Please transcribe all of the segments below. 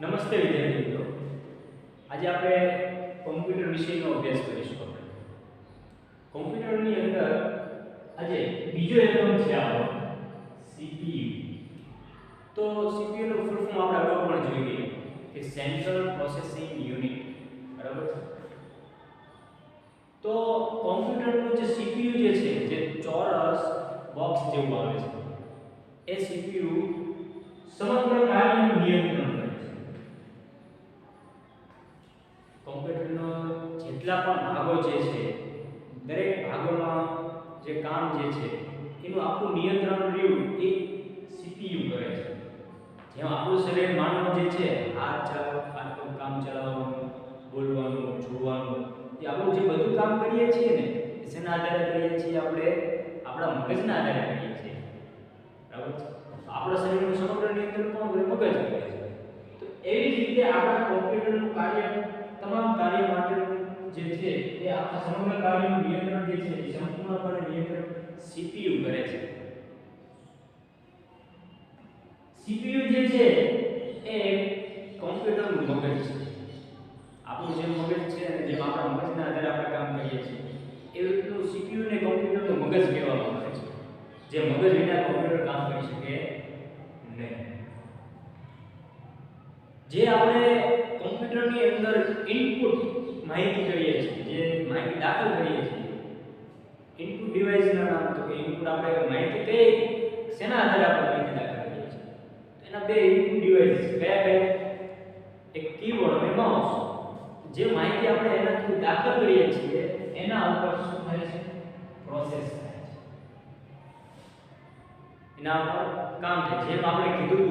નમસ્તે વિદ્યાર્થી મિત્રો. આજે આપણે કોમ્પ્યુટર વિષયનો અભ્યાસ કરીશું. આપણે કોમ્પ્યુટરની અંદર આજે બીજો એકમ છે આપણો સીપીયુ. તો સીપીયુ નું ફૂલ ફોર્મ આપણે અગાઉ પણ જોઈ ગયા કે સેન્ટ્રલ પ્રોસેસિંગ યુનિટ, બરાબર છે. તો કોમ્પ્યુટરનું જે સીપીયુ જે છે, જે ચોરસ બોક્સ જેવું આવે છે, એ સીપીયુ સમગ્ર કાર્યનું નિયંત્રણ કરે છે. કોમ્પ્યુટરનો જેટલા પણ ભાગો જે છે, દરેક ભાગોમાં જે કામ જે છે એનું આખું નિયંત્રણ રહ્યું એ સીપીયુ કરે છે. જેમ આપણું શરીર માનવ જે છે, હાથ કામ ચલાવવાનું, બોલવાનું, જોવાનું, એ આપણું જે બધું કામ કરીએ છીએ ને, એ શેના આધારે કરીએ છીએ? આપણે આપણા મગજના આધારે કરીએ છીએ, બરાબર છે. આપણા શરીરનું સમગ્ર નિયંત્રણ કોણ કરે? મગજ કરે છે. તો એવી જ રીતે આપણા કોમ્પ્યુટરનું કાર્ય, તમામ કાર્ય માટેનું જે છે એ આખા સમગ્ર કાર્યનું નિયંત્રણ જે છે એ સંપૂર્ણપણે નિયંત્રણ સીપીયુ કરે છે. સીપીયુ જે છે એ કોમ્પ્યુટરનું મગજ છે. આપણું જે મગજ છે અને જેમ આપણા મગજના આધારે આપણે કામ કરીએ છીએ, એવી રીતનું સીપીયુ ને કોમ્પ્યુટરનું મગજ કહેવામાં આવે છે. જે મગજ વિના કોમ્પ્યુટર કામ કરી શકે નહીં. જે આપણે કોમ્પ્યુટરની અંદર ઇનપુટ માહિતી કરીએ છીએ, જે માહિતી દાખલ કરીએ છીએ, ઇનપુટ ડિવાઇસના નામ, તો કે ઇનપુટ આપણે માહિતી કઈ શેના આધારે આપણે માહિતી દાખલ કરીએ છીએ? એના બે ઇનપુટ ડિવાઇસ કયા કયા? એક કીબોર્ડ અને માઉસ. જે માહિતી આપણે એના થ્રુ દાખલ કરીએ છીએ એના ઉપર શું થાય છે? પ્રોસેસ થાય છે. એના ઉપર કામ થાય. જેમ આપણે કીધું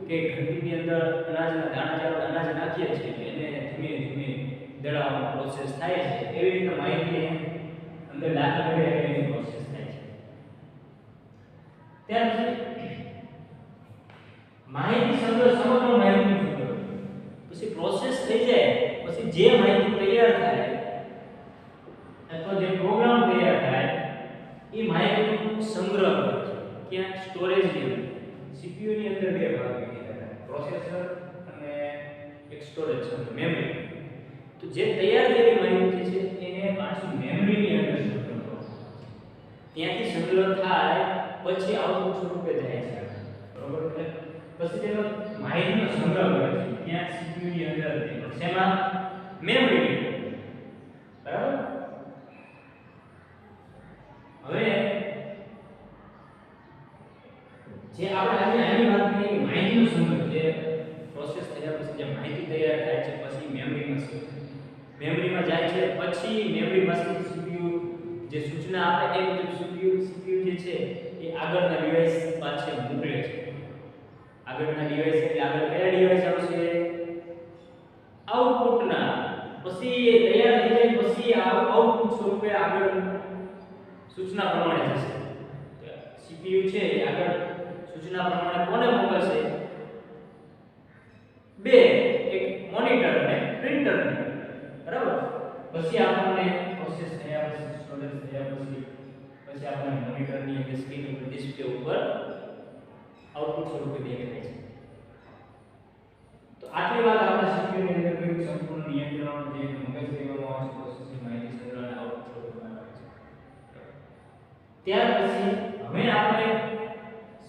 કે ઘંટીની અંદર અનાજના દાણા, જે અનાજ નાખીએ છીએ એને ધીમે ધીમે દળાવવાનો પ્રોસેસ થાય છે, એવી રીતે માહિતી અંદર દાખલ કરીએ એની પ્રોસેસ થાય છે. ત્યાર પછી માહિતી સમગ્ર માહિતી સંગ્રહ, પછી પ્રોસેસ થઈ જાય પછી જે માહિતી તૈયાર થાય અથવા જે પ્રોગ્રામ તૈયાર થાય એ માહિતીનો સંગ્રહ કરે છે. ક્યાં? સ્ટોરેજની અંદર. સીપીયુ ની અંદર બે ભાગ હોય, પ્રોસેસર અને એક સ્ટોરેજ છે, મેમરી. તો જે તૈયાર થયેલી માહિતી છે એને પાછું મેમરીની અંદર સંગ્રહ કરો. ત્યાંથી સંગ્રહ થાય પછી આઉટપુટ સ્વરૂપે જાય છે, બરોબર છે. પછી તેનો માહિતીનો સંગ્રહ કરે છે ત્યાં સીપીયુ ની અંદર. શેમાં? મેમરી. બરાબર. હવે જે આપણે આજે આની વાત કરીએ કે માહિતીનો સંગ્રહ, જે પ્રોસેસ થયા પછી જે માહિતી તૈયાર થાય છે પછી મેમરીમાં છે, મેમરીમાં જાય છે, પછી મેમરીમાંથી સીપીયુ જે સૂચના આપે એ મુજબ સીપીયુ જે છે એ આગળના ડિવાઇસ પાસે મોકલે છે. આગળના ડિવાઇસ એટલે આગળ કયા ડિવાઇસ આવશે? આઉટપુટના. પછી એ તૈયાર થઈ જાય પછી આઉટપુટ સ્વરૂપે આગળ સૂચના પ્રમાણે જશે. સીપીયુ છે એ આગળ સૂચના પ્રમાણે કોને મોકલશે? બે, એક મોનિટર અને પ્રિન્ટર, બરાબર. પછી આપણને પ્રોસેસ થયા પછી સ્ટોરેજ થયા પછી આપણને મોનિટરની અંદર સ્ક્રીન ઉપર ડિસ્પ્લે ઉપર આઉટપુટ સ્વરૂપે દેખાય છે. તો આટલી વાત આપણે સીપીયુ ની અંદર કોઈ સંપૂર્ણ નિયંત્રણ, જે મગજ કહેવામાં આવે છે, પ્રોસેસિંગ, માહિતી સંગ્રહ અને આઉટપુટ સ્વરૂપે આવે છે. ત્યાર પછી હવે આપણે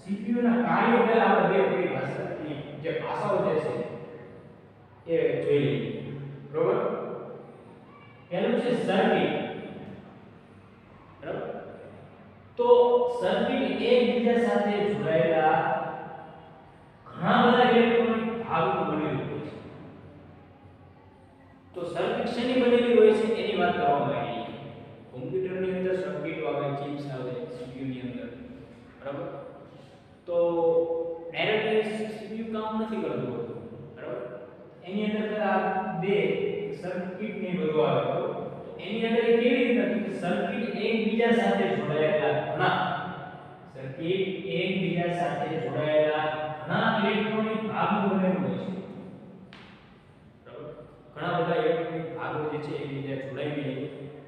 સીપીયુ ના કાર્યો પહેલા આપણે બે પરિભાષાની જે ભાષાઓ જે છે એ જોઈ લઈએ, બરોબર. પહેલું છે સર્કિટ, બરાબર. તો સર્કિટ એકબીજા સાથે જોડાયેલા ઘણા બધા ઇલેક્ટ્રોનિક ભાગો બનેલું હોય છે. તો સર્કિટ શેની બનેલી હોય છે એની વાત કરવામાં આવી છે. કોમ્પ્યુટરની અંદર સર્કિટ આવે, ચિપ્સ આવે સીપીયુ ની અંદર, બરાબર. તો ડાયરેક્ટલી સીપીયુ કામ નથી કરતું હોતું, બરાબર. એની અંદર પેલા બે સર્કિટ ને બધું આવે, બરાબર. તો એની અંદર કેવી રીતે કે સર્કિટ એકબીજા સાથે જોડાયેલા ઘણા ઇલેક્ટ્રોનિક ભાગો બનેલું હોય છે, બરાબર. ઘણા બધા ઇલેક્ટ્રોનિક ભાગો જે છે એકબીજા જોડાઈને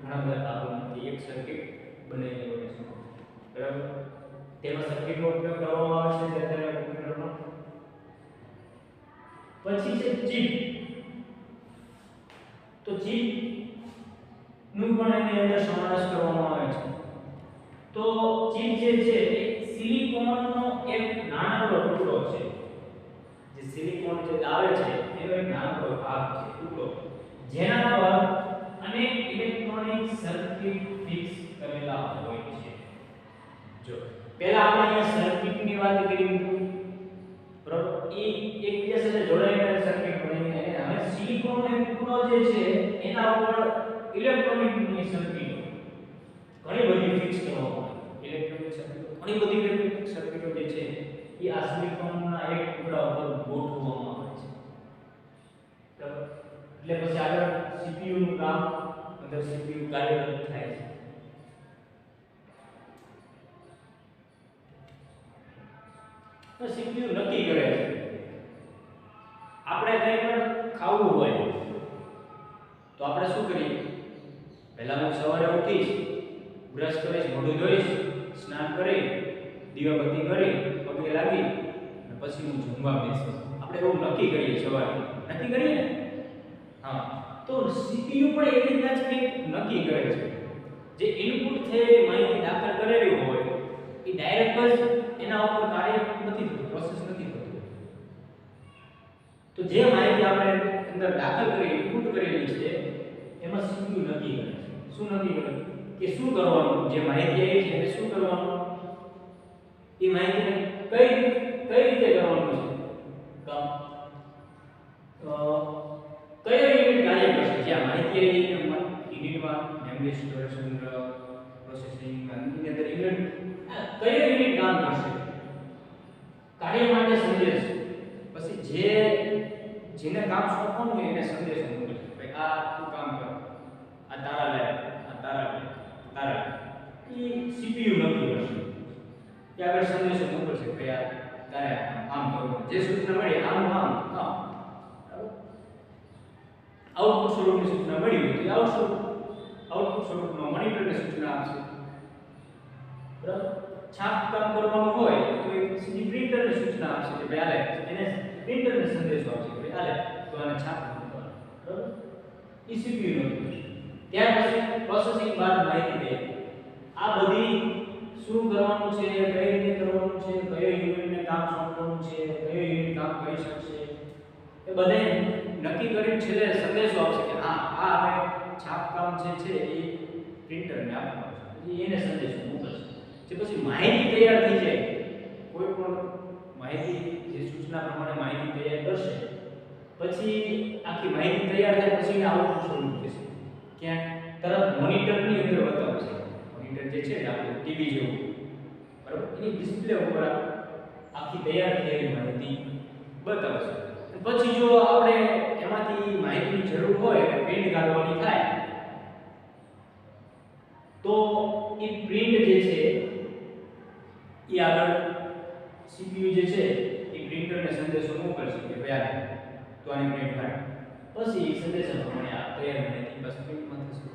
ઘણા બધા ભાગોમાંથી એક સર્કિટ બનેલી હોય છે, બરાબર. તેમાં સર્કિટનો ઉપયોગ કરવામાં આવે છે અત્યારે કોમ્પ્યુટરમાં. પછી છે ચિપ. તો ચિપ નું પણ એની અંદર સમાવેશ કરવામાં આવે છે. તો ચિપ જે છે એ સિલિકોનનો એક નાનકડો ટુકડો છે. જે સિલિકોન જે આવે છે એનો એક નાનકડો ભાગ છે, ટુકડો, જેના પર અનેક ઇલેક્ટ્રોનિક સર્કિટ ફિક્સ કરેલા હોય છે. જો પહેલા આપણે અહીંયા સર્કિટની વાત કરી હતી, બરોબર, એ એકબીજા સાથે જોડાઈને સર્કિટ બની, અને હવે સિલિકોનનો એક ટુકડો જે છે એના ઉપર ઇલેક્ટ્રોનિકની સર્કિટ ઘણી બધી ફિક્સ કરવામાં આવે. ઇલેક્ટ્રોનિક સર્કિટ ઘણી બધી ઇલેક્ટ્રોનિક સર્કિટો જે છે એ આ સિલિકોનના એક ટુકડા ઉપર ગોઠવવામાં આવે છે. બરાબર, એટલે પછી આગળ CPU નું કામ, અંદર CPU કાર્યરત થાય છે. તો CPU નક્કી કરે છે આપણે કંઈ પણ ખાવું હોય તો આપણે શું કરીએ? પહેલા હું સવારે ઉઠીશ, બ્રશ કરીશ, મોઢું ધોઈશ, સ્નાન કરી, દીવાબત્તી કરી, પગે લાગી અને પછી હું જમવા બેસીશ. આપણે એવું નક્કી કરીએ સવારે, નક્કી કરીએ ને? હા, તો CPU પણ એવી રીતના જ કંઈક નક્કી કરે છે. જે ઇનપુટ થયેલી માહિતી દાખલ કરેલી હોય એ ડાયરેક્ટ જ એના ઉપર કાર્ય નથી થતું, પ્રોસેસ નથી થતું. તો જે માહિતી આપણે અંદર દાખલ કરી, ઇનપુટ કરેલી છે એમાં CPU નક્કી કરે છે. શું નક્કી કરે? કે શું કરવાનું, જે માહિતી આવી છે એને શું કરવાનું, એ માહિતીને કઈ રીતે કરવાનું છે કામ, કયો યુનિટ કાર્ય કરશે. જ્યાં માહિતી આવી છે યુનિટમાં મેમરી સ્ટોરેજ પ્રોસેસિંગ ની અંદર યુનિટ કયો યુનિટ કામ કરશે, કાર્ય માટે સંદેશ. પછી જેને કામ સોંપવાનું હોય એને સંદેશ મોકલે, ભાઈ આ તું કામ કર, આ તારા લાયક, આ તારા લાયક, તારા. એ CPU નક્કી કરશે. ત્યાં આગળ સંદેશો મોકલશે કે આ તારે આમ કરવું, જે સૂચના મળી આમ આઉટપુટ સ્વરૂપની સૂચના મળી હોય તો આઉટપુટ સ્વરૂપમાં મોનિટરને સૂચના આપશે. બરાબર, છાપ કામ કરવાનું હોય તો એ સીધી પ્રિન્ટરને સૂચના આપશે કે ભાઈ આલે, એને પ્રિન્ટરને સંદેશો આપશે કે ભાઈ આલે તો આને છાપ કરવાનું. બરાબર, એ CPU નો ત્યાર પછી પ્રોસેસિંગ બાદ માહિતી દે. આ બધી શું કરવાનું છે, કઈ રીતે કરવાનું છે, કયો યુનિટને કામ સોંપવાનું છે, કયો યુનિટ કામ કરી શકશે, એ બધે નક્કી કરીને છેલ્લે સંદેશો આપશે કે હા આ આપણે છાપ કામ જે છે એ પ્રિન્ટરને આપવાનું છે. પછી એને સંદેશો મોકલશે. જે પછી માહિતી તૈયાર થઈ જાય, કોઈ પણ માહિતી જે સૂચના પ્રમાણે માહિતી તૈયાર કરશે, પછી આખી માહિતી તૈયાર થાય પછી એને આઉટપુટ સ્વરૂપ થશે. ક્યાં? તરત મોનિટરની અંદર બતાવશે. મોનિટર જે છે આપણું ટીવી જેવું, બરાબર, એની ડિસ્પ્લે ઉપર આખી તૈયાર થયેલી માહિતી બતાવશે. પછી જો આપણે એમાંથી માહિતીની જરૂર હોય અને પ્રિન્ટ કાઢવાની થાય તો એ પ્રિન્ટ જે છે એ આગળ CPU જે છે એ પ્રિન્ટરને સંદેશો મોકલશે કે ભાઈ તો આની પ્રિન્ટ કાઢ. પછી એ સંદેશા પ્રમાણે આ તૈયાર માહિતી પછી પ્રિન્ટમાં થશે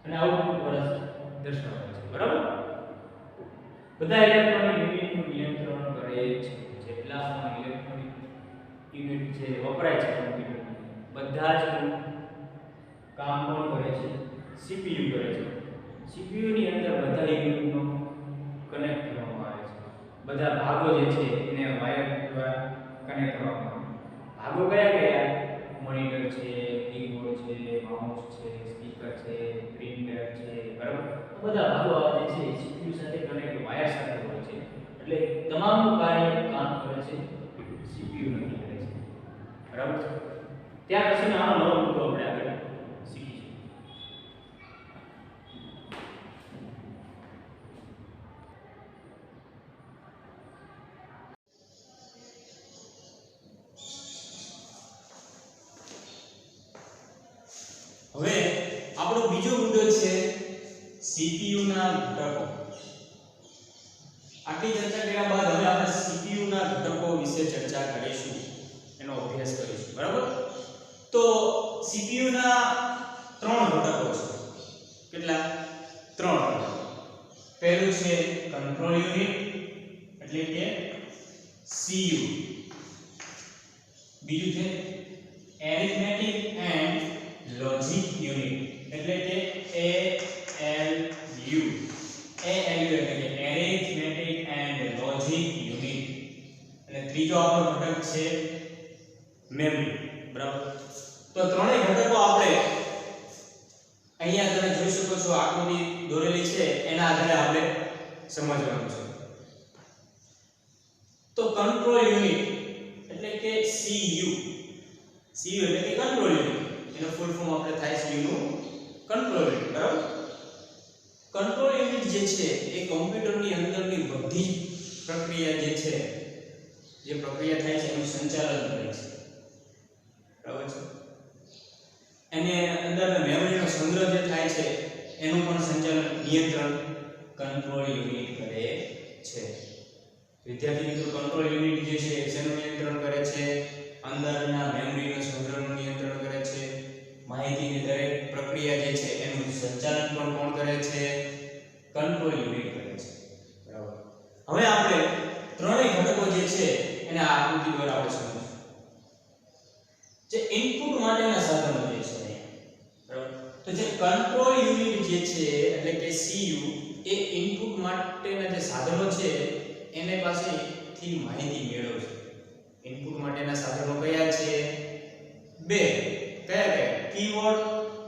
અને આઉટપુટ વર્ષ દર્શાવે છે. બરાબર, બધા ઇલેક્ટ્રોનિક યુનિટનું નિયંત્રણ કરે છે. જેટલા પણ ઇલેક્ટ્રોનિક યુનિટ જે વપરાય છે કમ્પ્યુટર, બધા જ કામ કોણ કરે છે? CPU કરે છે. CPU ની અંદર બધા યુનિટનો કનેક્ટ કરવામાં આવે છે. બધા ભાગો જે છે એને વાયર દ્વારા કનેક્ટ કરવામાં આવે છે. ભાગો કયા કયા? મોનિટર છે, કીબોર્ડ છે, માઉસ છે, સ્પીકર છે, પ્રિન્ટર છે. બરાબર, બધા ભાગો જે છે CPU સાથે કનેક્ટ વાયર સાથે હોય છે. એટલે તમામનું કાર્ય કામ કરે છે CPU નક્કી કરે છે. બરાબર, ત્યાર પછીનો આનો નવો મુદ્દો આપણે આગળ શીખીશું. હવે આપણો બીજો મુદ્દો છે CPU ના ઘટકો. આટલી ચર્ચા કર્યા બાદ હવે આપણે CPU ના ઘટકો વિશે ચર્ચા કરીશું, એનો અભ્યાસ કરીશું. બરાબર, તો CPU ના ત્રણ ઘટકો છે. કેટલા? ત્રણ ઘટકો. પહેલું છે કંટ્રોલ યુનિટ એટલે કે CU. બીજું છે એરિથમેટિક એન્ડ લોજિક યુનિટ, એટલે કે ALU. ALU એટલે કે એરિથમેટિક એન્ડ લોજિક યુનિટ. અને ત્રીજો આપણો ઘટક છે મેમરી. બરાબર. તો ત્રણેય ઘટકો આપણે અહીંયા તમે જોઈ શકો છો આકૃતિ દોરેલી છે એના આધારે આપણે સમજવાનું છે. તો કંટ્રોલ યુનિટ એટલે કે CU. CU એટલે કે કંટ્રોલ યુનિટ. એનો ફૂલ ફોર્મ આપણે થાય છે U નું કંટ્રોલ યુનિટ. બરાબર. કંટ્રોલ યુનિટ જે છે એ કમ્પ્યુટરની અંદરની બધી જ પ્રક્રિયા જે છે, જે પ્રક્રિયા થાય છે એનું સંચાલન કરે છે. બરાબર છે. એને અંદર મેમરીનો સંગ્રહ જે થાય છે એનું પણ સંચાલન, નિયંત્રણ કંટ્રોલ યુનિટ કરે છે. વિદ્યાર્થી મિત્રો, કંટ્રોલ યુનિટ જે છે શેનું નિયંત્રણ કરે છે? અંદરના મેમરીનો સંગ્રહનું નિયંત્રણ કરે છે. માહિતીની દરેક પ્રક્રિયા જે છે એનું સંચાલન પણ કોણ કરે છે? કંટ્રોલ યુનિટ કરે છે. બરાબર. હવે આપણે ત્રણેય ઘટકો જે છે એને આ આકૃતિ દ્વારા આપણે સમજીશું. જે ઇનપુટ માટેના સાધનો જે છે, બરાબર, તો જે કંટ્રોલ યુનિટ જે છે એટલે કે CU એ ઇનપુટ માટેના જે સાધનો છે એને પાસેથી માહિતી મેળવશે. ઇનપુટ માટેના સાધનો કયા છે? બે. કયા? કીબોર્ડ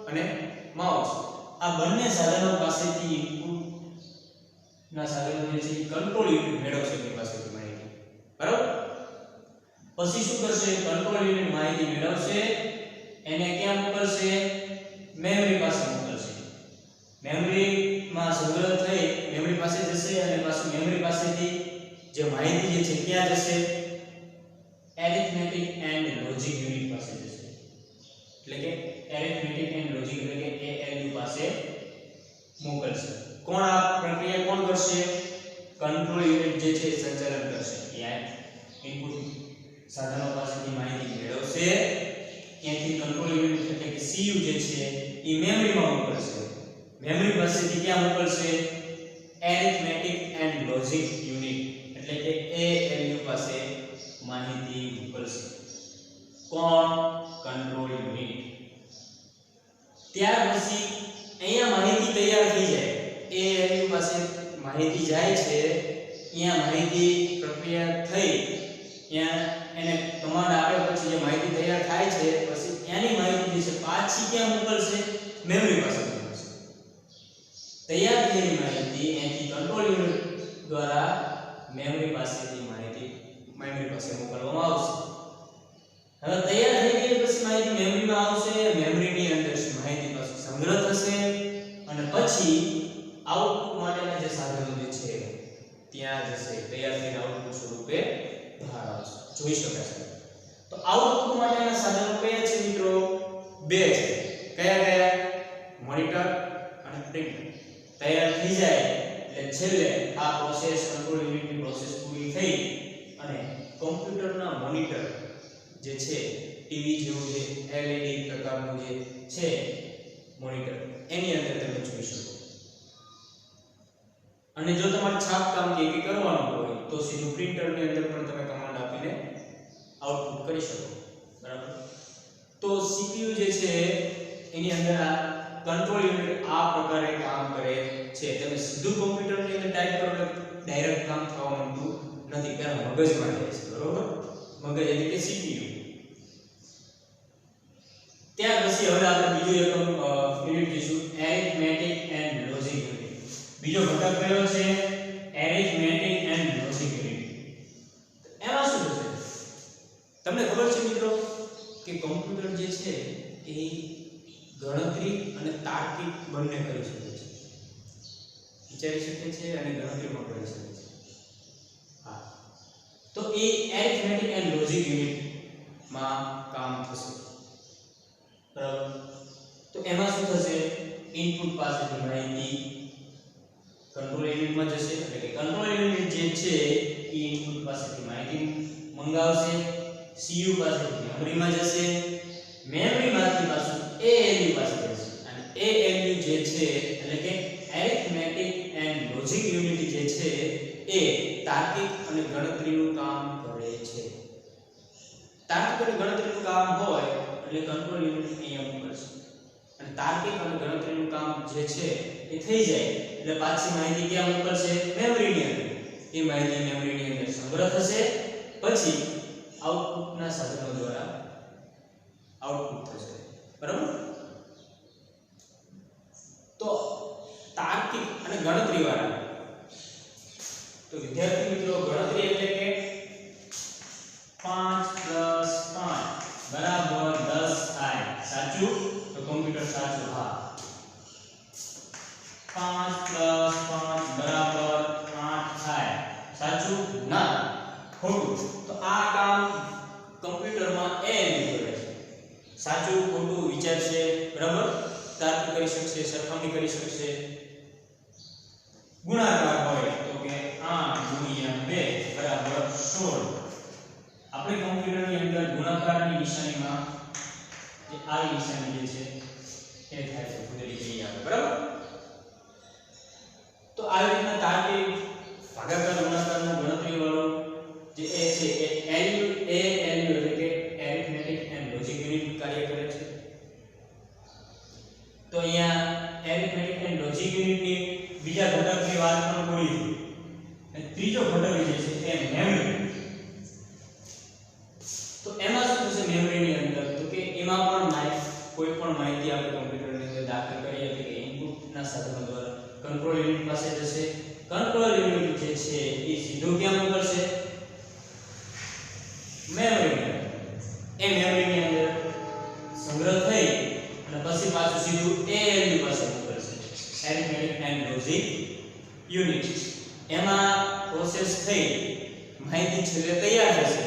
અને માઉસ. આ બંને સાધનો પાસેથી ઇનપુટ ના સાધનો જે છે કંટ્રોલ યુનિટ મેળવશે એની પાસેથી માહિતી. બરાબર. પછી શું કરશે? કંટ્રોલ યુનિટ માહિતી મેળવશે, એને ક્યાં મોકલશે? મેમરી પાસે મોકલશે. મેમરીમાં સંગ્રહ થઈ મેમરી પાસે જશે અને પાછું મેમરી પાસેથી જે માહિતી જે છે ક્યાં જશે? એરિથમેટિક એન્ડ લોજિક યુનિટ પાસે જશે. એટલે કે એરિથમેટિક એન્ડ લોજિક એટલે કે ALU પાસે મોકલશે. કોણ આ પ્રક્રિયા કોણ કરશે? કંટ્રોલ યુનિટ જે છે સંચાલન કરશે. ત્યાં ઇનપુટ સાધનો પાસેથી માહિતી મેળવશે, ત્યાંથી કંટ્રોલ યુનિટ એટલે કે CU જે છે એ મેમરીમાં મોકલશે. મેમરી પાસેથી ક્યાં મોકલશે? એરિથમેટિક એન્ડ લોજિક યુનિટ એટલે કે ALU પાસે માહિતી મોકલશે. કોણ? Control unit. ત્યાર પછી અહીંયા માહિતી તૈયાર થઈ જાય, ALU પાસે માહિતી જાય છે, અહીંયા માહિતી પ્રક્રિયા થઈ, ત્યાં એને કમાન્ડ આપ્યા પછી જે માહિતી તૈયાર થાય છે પછી એની માહિતી જે છે પાછી ક્યાં મોકલશે? મેમરી પાસે મોકલશે. તૈયાર થયેલી માહિતી અહીંથી કંટ્રોલ યુનિટ દ્વારા મેમરી પાસેથી માહિતી મેમરી પાસે મોકલવામાં આવશે. હવે તૈયાર થઈ ગઈ પછી માહિતી મેમરીમાં આવશે, મેમરીની અંદર માહિતી પાછી સંગ્રહ થશે અને પછી આઉટપુટ માટેના જે સાધનો જે છે ત્યાં જશે. તૈયાર થઈને આઉટપુટ સ્વરૂપે બહાર આવશે. જોઈ શકાય છે. તો આઉટપુટ માટેના સાધનો કયા છે મિત્રો? બે છે. કયા? મોનિટર અને પ્રિન્ટર. તૈયાર થઈ જાય એટલે છેલ્લે આ પ્રોસેસ કંટ્રોલ યુનિટની પ્રોસેસ પૂરી થઈ અને કમ્પ્યુટરના મોનિટર જે છે ટીવી જેવું જે LED પ્રકારનું જે છે મોનિટર એની અંદર તમે જોઈ શકો. અને જો તમારે છાપકામ કે કરવાનું હોય તો સીધું પ્રિન્ટરની અંદર પણ તમે કમાન્ડ આપીને આઉટપુટ કરી શકો. બરાબર. તો CPU જે છે એની અંદર આ કંટ્રોલ યુનિટ આ પ્રકારે કામ કરે છે. તમે સીધું કમ્પ્યુટરની અંદર ટાઈપ કરો એટલે ડાયરેક્ટ કામ થવા માંડતું નથી, પહેલા મગજમાં જાય છે. બરોબર. મગજ એટલે કે CPU. ત્યાર પછી હવે આપણે બીજો એક યુનિટ જોઈશું, એરિથમેટિક એન્ડ લોજિક યુનિટ. બીજો ઘટક કયો છે? Arithmetic and logic unit. એમાં શું થશે? તમને ખબર છે મિત્રો કે કમ્પ્યુટર જે છે એ ગણતરી અને તાર્કિક બંને કરી શકે છે. વિચારી શકે છે અને ગણતરી પણ કરી શકે છે. હા. તો એ એરિથમેટિક એન્ડ લોજિક યુનિટ માં કામ થશે. બરાબર. તો એમાં શું થશે? ઇનપુટ પાસેથી માહિતી કંટ્રોલ યુનિટમાં જશે, એટલે કે કંટ્રોલ યુનિટ જે છે એ ઇનપુટ પાસેથી માહિતી મંગાવશે, CU પાસેથી મેમરીમાં જશે, મેમરીમાંથી પાછું ALU પાસે જશે અને ALU જે છે એટલે કે એરિથમેટિક એન્ડ લોજિક યુનિટ જે છે એ તાર્કિક અને ગણતરીનું કામ કરે છે. તાર્કિક અને ગણતરીનું કામ હોય એટલે કંટ્રોલ યુનિટ અહીંયા મોકલશે અને તાર્કિક અને ગણતરીનું કામ જે છે એ થઈ જાય એટલે પાછી માહિતી ક્યાં મોકલશે મેમરીની અંદર એ માહિતી મેમરીની અંદર સંગ્રહ થશે પછી આઉટપુટના સાધનો દ્વારા આઉટપુટ થશે બરાબર તો તાર્કિક અને ગણતરી વાળા તો વિદ્યાર્થી મિત્રો ગણતરી એટલે કે 5 + 5 બરાબર 10 થાય સાચું તો કમ્પ્યુટર સાચું હા 5 + 5 બરાબર 8 થાય સાચું ના ખોટું તો આ કામ કમ્પ્યુટરમાં એ કરે છે સાચું ખોટું વિચારશે બરાબર તાર્કિક કરી શકશે સરખામણી કરી શકશે ગુણાકાર હોય તો કે 8 × 2 બરાબર 16 આપણે કમ્પ્યુટરની અંદર ગુણાકારની નિશાનીમાં જે આવી નિશાની જે છે એ થાય છે ફૂદડી કહીએ આપણે બરાબર તો આવી રીતના તાર્કિક ભાગાકાર ગુણાકારનો ગણતરી વાળો જે એ છે એ એલયુ એટલે કે એરિથમેટિક એન્ડ લોજિક યુનિટ કાર્ય કરે છે તો અહીંયા એરિથમેટિક એન્ડ લોજિક યુનિટની બીજા ઘટકની વાત પણ કરી અને ત્રીજો ઘટક જે છે એ મેમરી તો એમાં શું થશે મેમરીની અંદર તો કે એમાં પણ કોઈ પણ માહિતી આપણે કમ્પ્યુટરની અંદર દાખલ કરીએ એટલે કે ઇનપુટના સાધનો દ્વારા કંટ્રોલ યુનિટ પાસે જશે કંટ્રોલ યુનિટ જે છે એ સીધું ક્યાં મોકલશે મેમરીની એ મેમરીની અંદર સંગ્રહ થઈ અને પછી પાછું સીધું ALU પાસે મોકલશે એરિથમેટિક એન્ડ લોજિક યુનિટ એમાં પ્રોસેસ થઈ માહિતી છેલ્લે તૈયાર થશે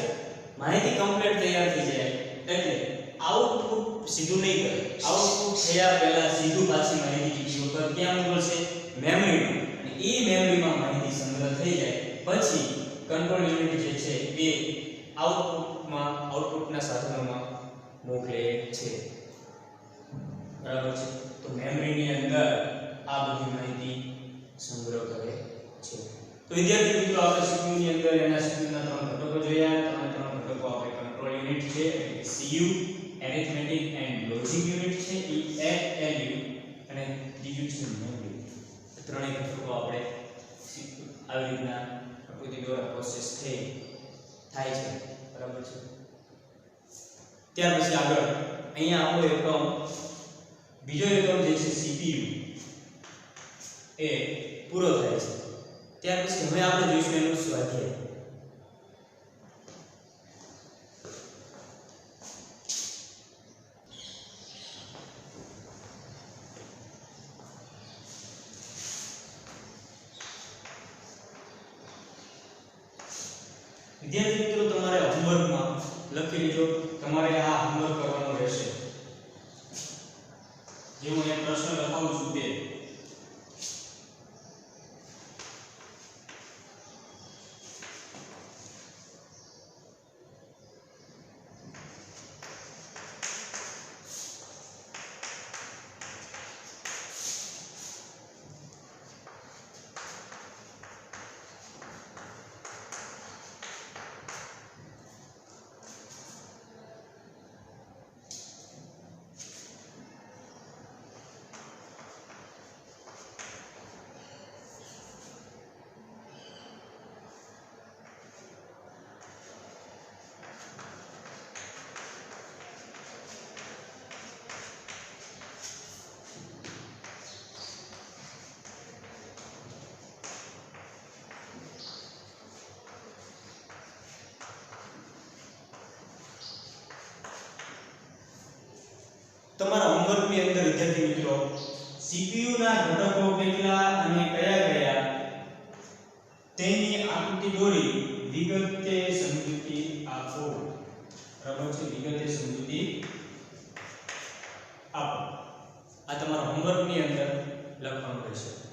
માહિતી કમ્પ્લીટ તૈયાર થઈ જાય એટલે આઉટપુટ સીધું નહીં કરે આઉટપુટ થયા પહેલા સીધું પાછી માહિતી બીજી વખત ક્યાં મોકલશે મેમરીમાં અને એ મેમરીમાં માહિતી સંગ્રહ થઈ જાય પછી કંટ્રોલ યુનિટ જે છે એ આઉટપુટના સાધનોમાં મોકલે છે બરાબર છે તો મેમરીની અંદર આ બધી માહિતી સંગ્રહ કરે છે તો વિદ્યાર્થી મિત્રો આપણે CPU ની અંદર એના CPU ના ત્રણ ઘટકો જોયા ત્રણ ઘટકો આપણે કંટ્રોલ યુનિટ છે એટલે CU arithmetic and logic unit છે ALU અને ત્રીજું છે મેમરી ત્રણેય ઘટકો આપણે આવી રીતના પ્રકૃતિ દ્વારા પ્રોસેસ થાય છે બરાબર છે ત્યાર પછી આગળ અહીંયા આપણો એકમ બીજો એકમ જે છે CPU એ પૂરો થાય છે ત્યાર પછી હવે આપણે જોઈશું એનું સ્વાધ્યાય વિદ્યાર્થી મિત્રો તમારે હોમવર્કમાં લખી લેજો તમારે આ હોમવર્ક કરવાનું રહેશે જે હું એક પ્રશ્ન લખાવું છું તે તમારા હોમવર્કની અંદર વિદ્યાર્થી મિત્રો CPU ના ઘટકો કેટલા અને કયા કયા તેની આકૃતિ દોરી વિગતે સમજૂતી આપો બરાબર છે વિગતે સમજૂતી આપો આ તમારા હોમવર્કની અંદર લખવાનું રહેશે